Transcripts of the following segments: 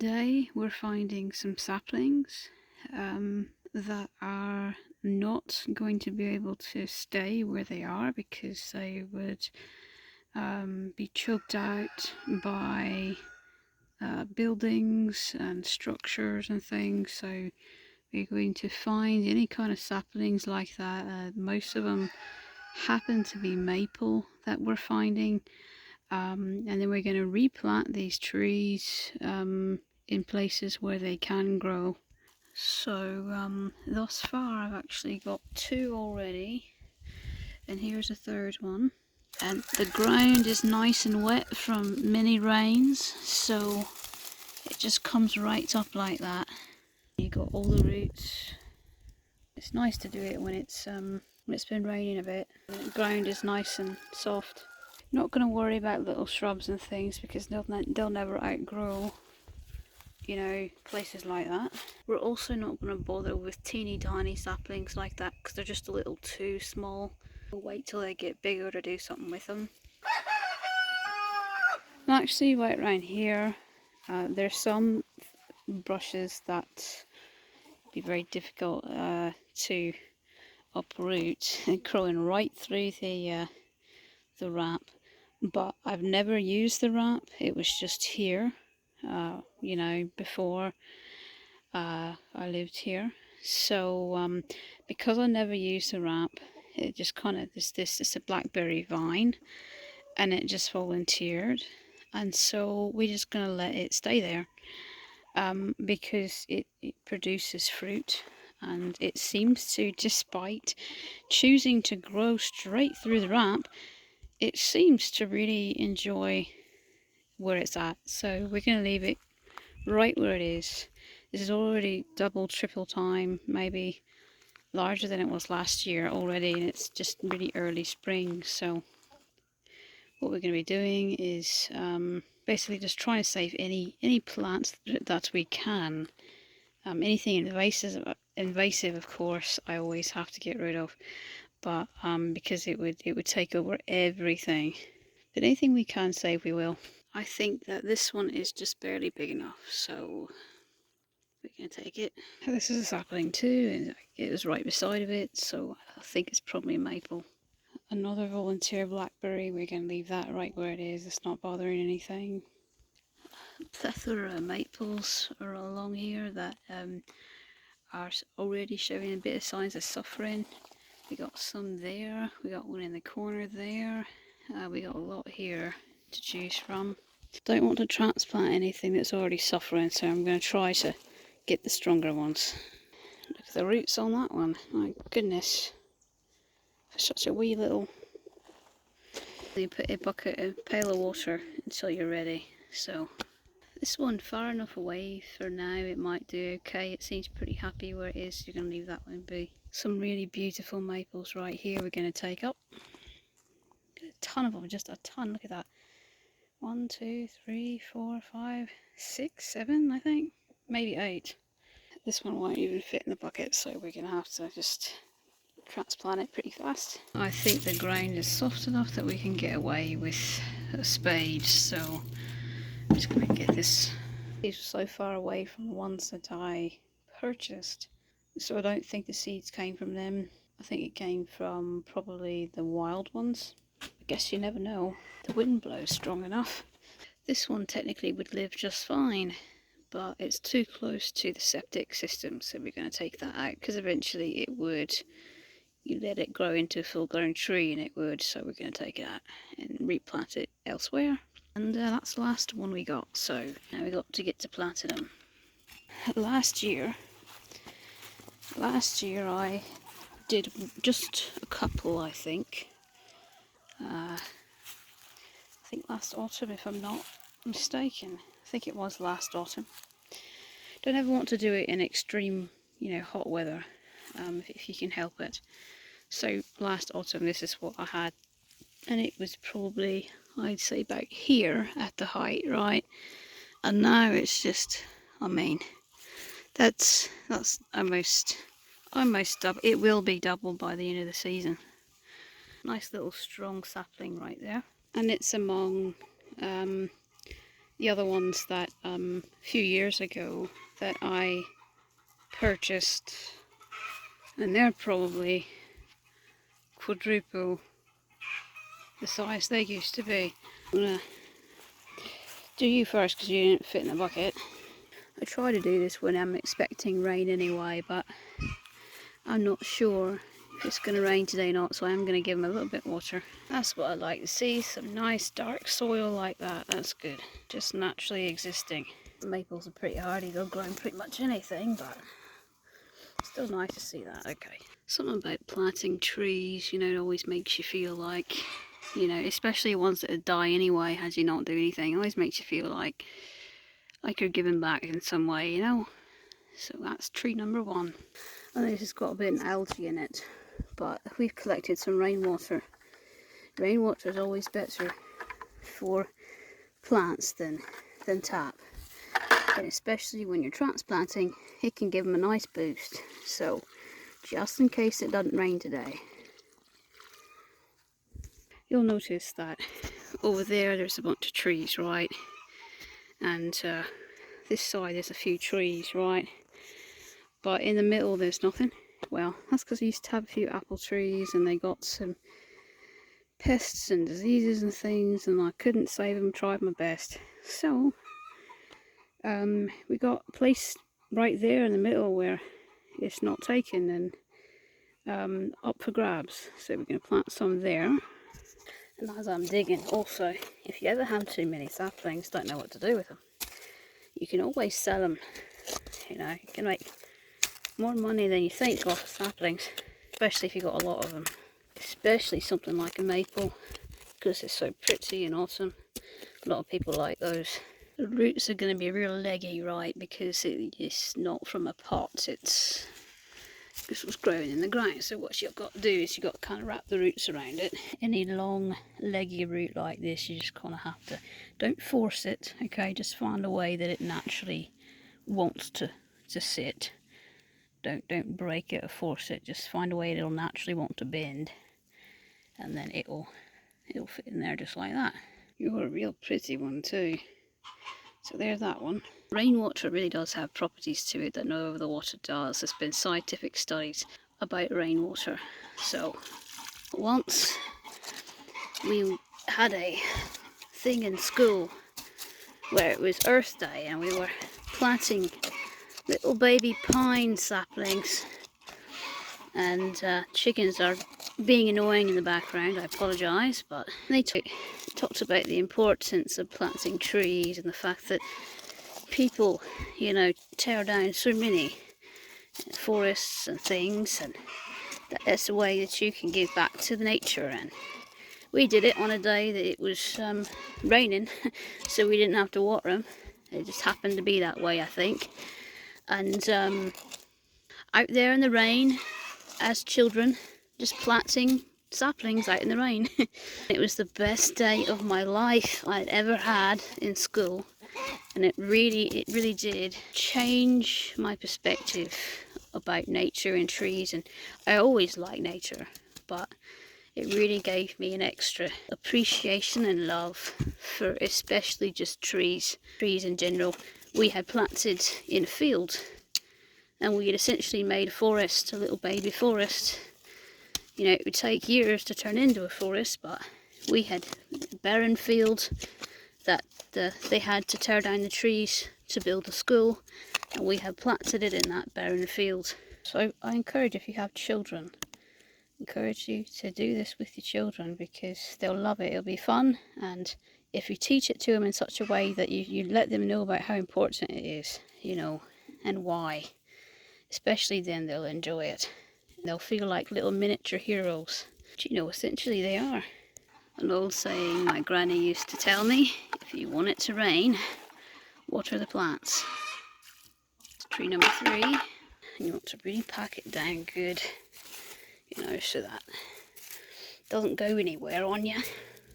Today we're finding some saplings that are not going to be able to stay where they are because they would be choked out by buildings and structures and things. So we're going to find any kind of saplings like that. Most of them happen to be maple that we're finding. And then we're going to replant these trees in places where they can grow. So thus far I've actually got 2 already, and here's a 3rd one. And the ground is nice and wet from many rains, so it just comes right up like that. You got all the roots. It's nice to do it when it's been raining a bit. The ground is nice and soft. Not going to worry about little shrubs and things because they'll never outgrow, you know, places like that. We're also not going to bother with teeny tiny saplings like that because they're just a little too small. We'll wait till they get bigger to do something with them. And actually right around here there's some brushes that be very difficult to uproot and growing right through the wrap. But I've never used the wrap. It was just here, you know, before I lived here. So because I never used the wrap, it just kind of it's a blackberry vine, and it just volunteered, and so we're just gonna let it stay there because it produces fruit, and it seems to, despite choosing to grow straight through the wrap, it seems to really enjoy where it's at. So we're going to leave it right where it is. This is already double, triple time, maybe larger than it was last year already, and it's just really early spring. So what we're going to be doing is basically just trying to save any plants that we can. Anything invasive, of course, I always have to get rid of, but because it would take over everything. But anything we can save, we will. I think that this one is just barely big enough, so we're going to take it. This is a sapling too, and it was right beside of it, so I think it's probably maple. Another volunteer blackberry, we're going to leave that right where it is. It's not bothering anything. A plethora of maples are along here that are already showing a bit of signs of suffering. We got some there, we got one in the corner there, we got a lot here to choose from. Don't want to transplant anything that's already suffering, so I'm going to try to get the stronger ones. Look at the roots on that one, my goodness. For such a wee little... You put a pail of water until you're ready. So this one far enough away for now, it might do okay. It seems pretty happy where it is. You're going to leave that one be. Some really beautiful maples right here we're going to take up. A ton of them, just a ton. Look at that. 1, 2, 3, 4, 5, 6, 7, I think. Maybe 8. This one won't even fit in the bucket, so we're going to have to just transplant it pretty fast. I think the ground is soft enough that we can get away with a spade, so I'm just going to get this. These are so far away from the ones that I purchased, so I don't think the seeds came from them. I think it came from probably the wild ones. I guess you never know. The wind blows strong enough. This one technically would live just fine, but it's too close to the septic system, so we're going to take that out because eventually it would. You let it grow into a full-grown tree and it would, so we're going to take it out and replant it elsewhere. And that's the last one we got, so now we got to get to planting them. Last year I did just a couple, I think. I think last autumn, if I'm not mistaken. I think it was last autumn. Don't ever want to do it in extreme, you know, hot weather, if you can help it. So last autumn, this is what I had, and it was probably, I'd say, about here at the height, right? And now it's just, I mean, that's almost double. It will be double by the end of the season. Nice little strong sapling right there, and it's among the other ones that a few years ago that I purchased, and they're probably quadruple the size they used to be. I'm gonna do you first because you didn't fit in the bucket. I try to do this when I'm expecting rain anyway, but I'm not sure if it's going to rain today or not, so I'm going to give them a little bit of water. That's what I like to see, some nice dark soil like that. That's good, just naturally existing. Maples are pretty hardy, they'll grow in pretty much anything, but still nice to see that. Okay, something about planting trees, you know, it always makes you feel like, you know, especially ones that die anyway as you not do anything, it always makes you feel like you're giving back in some way, you know. So that's tree number 1. I know this has got a bit of algae in it, but we've collected some rainwater. Rainwater is always better for plants than tap, and especially when you're transplanting, it can give them a nice boost. So just in case it doesn't rain today, you'll notice that over there's a bunch of trees, right? And this side there's a few trees, right? But in the middle there's nothing. Well, that's because I used to have a few apple trees and they got some pests and diseases and things, and I couldn't save them, tried my best. So we got a place right there in the middle where it's not taken and up for grabs. So we're going to plant some there. And as I'm digging, also, if you ever have too many saplings, don't know what to do with them, you can always sell them. You know, you can make more money than you think off saplings, especially if you've got a lot of them. Especially something like a maple, because it's so pretty in autumn. A lot of people like those. The roots are going to be real leggy, right, because it's not from a pot, it's this was growing in the ground. So what you've got to do is you've got to kind of wrap the roots around it. Any long leggy root like this, you just kind of have to, don't force it, okay, just find a way that it naturally wants to sit. Don't break it or force it, just find a way it'll naturally want to bend, and then it'll fit in there just like that. You're a real pretty one too. So there's that one. Rainwater really does have properties to it that no other water does. There's been scientific studies about rainwater. So once we had a thing in school where it was Earth Day and we were planting little baby pine saplings, and chickens are being annoying in the background, I apologise, but they talked about the importance of planting trees and the fact that people, you know, tear down so many forests and things, and that's a way that you can give back to the nature. And we did it on a day that it was raining, so we didn't have to water them. It just happened to be that way, I think. And out there in the rain as children, just planting saplings out in the rain. It was the best day of my life I'd ever had in school, and it really did change my perspective about nature and trees. And I always like nature, but it really gave me an extra appreciation and love for especially just trees in general. We had planted in a field, and we had essentially made a forest, a little baby forest. You know, it would take years to turn into a forest, but we had a barren field that they had to tear down the trees to build a school, and we had planted it in that barren field. So I encourage, if you have children, encourage you to do this with your children, because they'll love it. It'll be fun, and if you teach it to them in such a way that you let them know about how important it is, you know, and why, especially then they'll enjoy it. They'll feel like little miniature heroes. But you know, essentially they are. An old saying my granny used to tell me, if you want it to rain, water the plants. It's tree number 3, and you want to really pack it down good, you know, so that it doesn't go anywhere on you.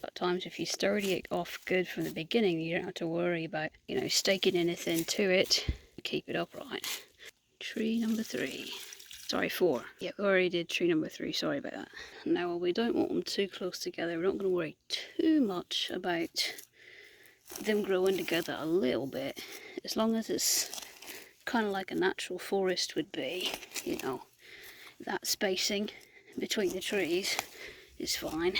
At times if you sturdy it off good from the beginning, you don't have to worry about, you know, staking anything to it. Keep it upright. Tree number 3. Sorry, 4. Yeah, we already did tree number 3, sorry about that. Now, we don't want them too close together. We're not going to worry too much about them growing together a little bit, as long as it's kind of like a natural forest would be, you know, that spacing between the trees is fine.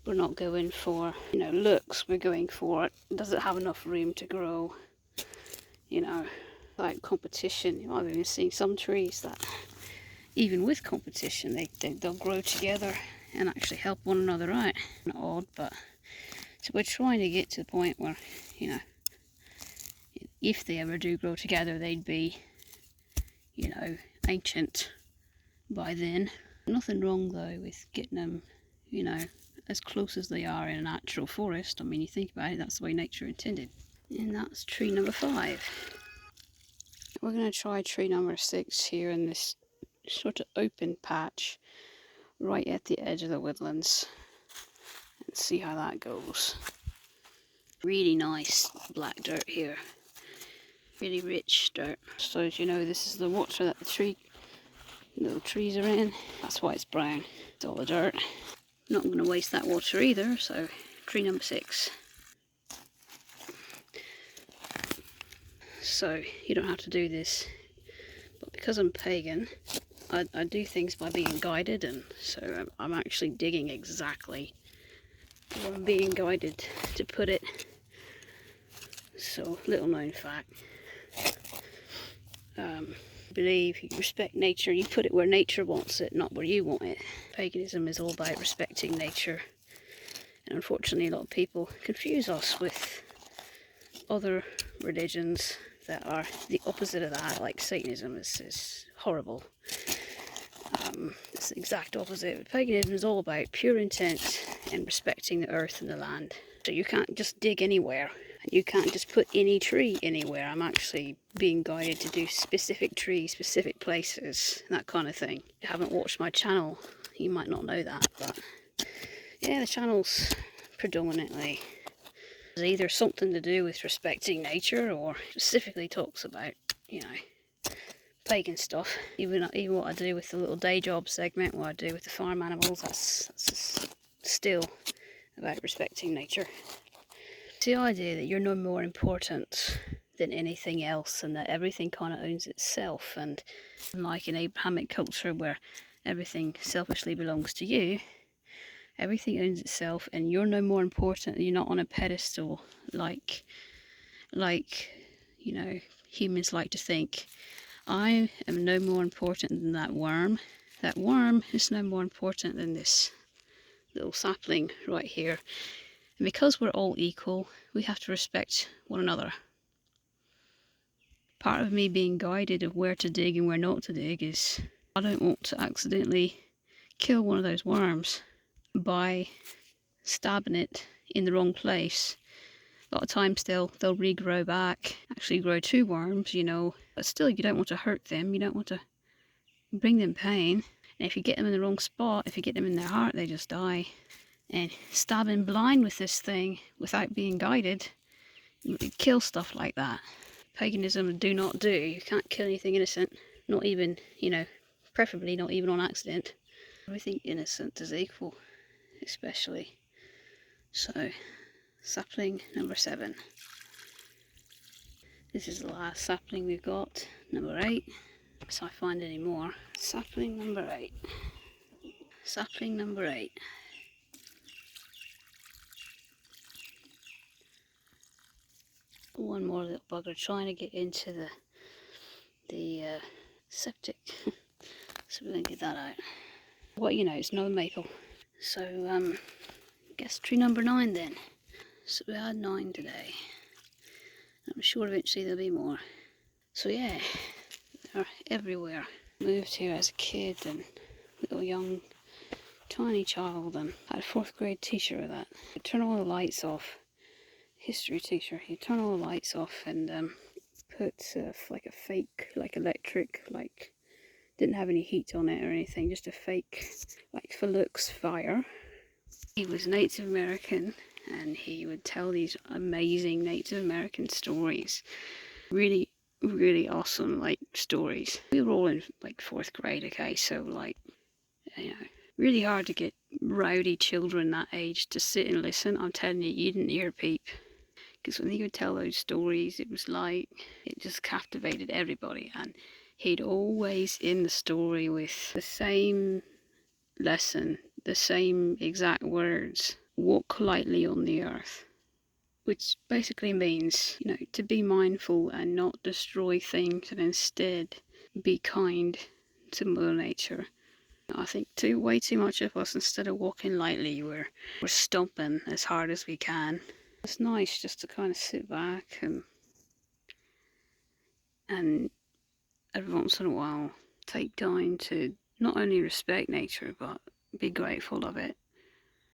We're not going for, you know, looks, we're going for, does it have enough room to grow, you know, like competition. I've even seen some trees that, even with competition, they'll grow together and actually help one another out. Not odd, but so we're trying to get to the point where, you know, if they ever do grow together, they'd be, you know, ancient by then. Nothing wrong though with getting them, you know, as close as they are in a natural forest. I mean, you think about it, that's the way nature intended. And that's tree number 5. We're going to try tree number 6 here in this sort of open patch right at the edge of the woodlands and see how that goes. Really nice black dirt here, really rich dirt. So as you know, this is the water that the little trees are in. That's why it's brown. It's all the dirt. Not going to waste that water either, so tree number 6. So you don't have to do this, but because I'm pagan, I do things by being guided, and so I'm actually digging exactly where I'm being guided to put it. So, little known fact. Believe you respect nature, you put it where nature wants it, not where you want it. Paganism is all about respecting nature, and unfortunately a lot of people confuse us with other religions that are the opposite of that, like Satanism is horrible. It's the exact opposite. Paganism is all about pure intent and respecting the earth and the land. So you can't just dig anywhere. You can't just put any tree anywhere. I'm actually being guided to do specific trees, specific places, that kind of thing. If you haven't watched my channel, you might not know that, but yeah, the channel's predominantly either something to do with respecting nature or specifically talks about, you know, pagan stuff. Even what I do with the little day job segment, what I do with the farm animals, that's still about respecting nature. It's the idea that you're no more important than anything else and that everything kind of owns itself, and unlike in Abrahamic culture where everything selfishly belongs to you, everything owns itself and you're no more important. You're not on a pedestal like you know, humans like to think. I am no more important than that worm. That worm is no more important than this little sapling right here. And because we're all equal, we have to respect one another. Part of me being guided of where to dig and where not to dig is I don't want to accidentally kill one of those worms by stabbing it in the wrong place. A lot of times they'll regrow back, actually grow 2 worms, you know, but still you don't want to hurt them, you don't want to bring them pain. And if you get them in the wrong spot, if you get them in their heart, they just die. And stabbing blind with this thing without being guided, you kill stuff like that. Paganism do not do. You can't kill anything innocent, not even, you know, preferably not even on accident. Everything innocent is equal, especially. So, sapling number 7. This is the last sapling we've got, number 8. If I find any more. Sapling number 8. Sapling number 8. One more little bugger trying to get into the septic. So we're going to get that out. Well, you know, it's no maple. So, guess tree number 9 then. So we had 9 today. I'm sure eventually there'll be more. So yeah, they're everywhere. Moved here as a kid and little young tiny child, and had a 4th grade teacher with that. He'd turn all the lights off. History teacher. He'd turn all the lights off and put like a fake, like electric, like didn't have any heat on it or anything, just a fake, like for looks, fire. He was Native American and he would tell these amazing Native American stories. Really, really awesome, like, stories. We were all in, like, 4th grade, okay, so, like, you know, really hard to get rowdy children that age to sit and listen. I'm telling you, you didn't hear a peep. because when he would tell those stories, it was like it just captivated everybody, and he'd always in the story with the same lesson, the same exact words: walk lightly on the earth, which basically means, to be mindful and not destroy things, and instead be kind to Mother Nature. I think way too much of us, instead of walking lightly, we're stomping as hard as we can. It's nice just to kind of sit back and every once in a while take time to not only respect nature but be grateful of it.